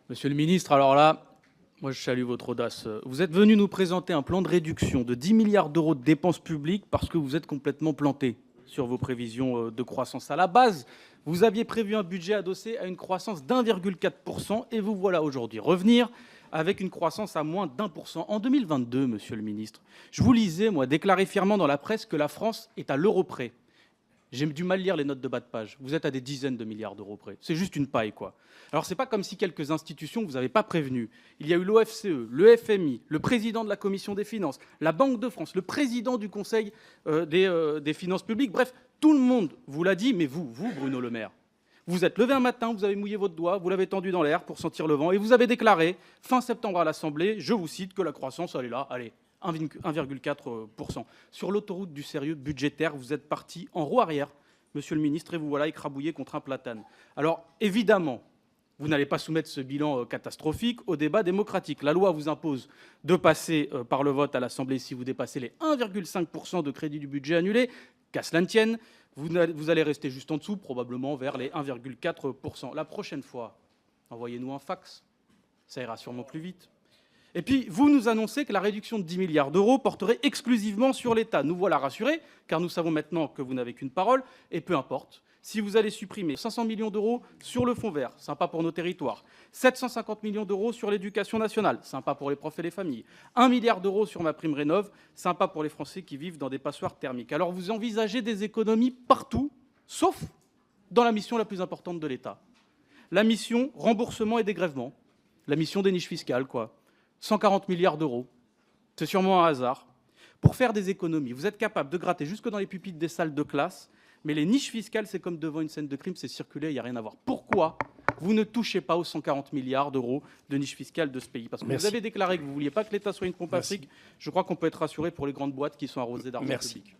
Monsieur le ministre, alors là, moi je salue votre audace. Vous êtes venu nous présenter un plan de réduction de 10 milliards d'euros de dépenses publiques parce que vous êtes complètement planté sur vos prévisions de croissance. À la base, vous aviez prévu un budget adossé à une croissance d'1,4% et vous voilà aujourd'hui revenir avec une croissance à moins d'1%. En 2022, monsieur le ministre, je vous lisais, moi, déclarer fièrement dans la presse que la France est à l'euro près. J'ai du mal à lire les notes de bas de page. Vous êtes à des dizaines de milliards d'euros près. C'est juste une paille, quoi. Alors, c'est pas comme si quelques institutions vous n'avaient pas prévenu. Il y a eu l'OFCE, le FMI, le président de la Commission des finances, la Banque de France, le président du Conseil des finances publiques. Bref, tout le monde vous l'a dit, mais vous, Bruno Le Maire, vous êtes levé un matin, vous avez mouillé votre doigt, vous l'avez tendu dans l'air pour sentir le vent, et vous avez déclaré, fin septembre à l'Assemblée, je vous cite, que la croissance, elle est là, allez, 1,4%. Sur l'autoroute du sérieux budgétaire, vous êtes parti en roue arrière, monsieur le ministre, et vous voilà écrabouillé contre un platane. Alors, évidemment, vous n'allez pas soumettre ce bilan catastrophique au débat démocratique. La loi vous impose de passer par le vote à l'Assemblée si vous dépassez les 1,5% de crédit du budget annulé. Qu'à cela ne tienne, vous allez rester juste en dessous, probablement vers les 1,4%. La prochaine fois, envoyez-nous un fax, ça ira sûrement plus vite. Et puis, vous nous annoncez que la réduction de 10 milliards d'euros porterait exclusivement sur l'État. Nous voilà rassurés, car nous savons maintenant que vous n'avez qu'une parole, et peu importe. Si vous allez supprimer 500 millions d'euros sur le fonds vert, sympa pour nos territoires, 750 millions d'euros sur l'éducation nationale, sympa pour les profs et les familles, 1 milliard d'euros sur ma prime rénov', sympa pour les Français qui vivent dans des passoires thermiques. Alors vous envisagez des économies partout, sauf dans la mission la plus importante de l'État. La mission remboursement et dégrèvement, la mission des niches fiscales, quoi. 140 milliards d'euros. C'est sûrement un hasard. Pour faire des économies, vous êtes capable de gratter jusque dans les pupitres des salles de classe, mais les niches fiscales, c'est comme devant une scène de crime, c'est circulé, il n'y a rien à voir. Pourquoi vous ne touchez pas aux 140 milliards d'euros de niches fiscales de ce pays? Parce que vous avez déclaré que vous ne vouliez pas que l'État soit une pompe à fric. Je crois qu'on peut être rassuré pour les grandes boîtes qui sont arrosées d'argent public.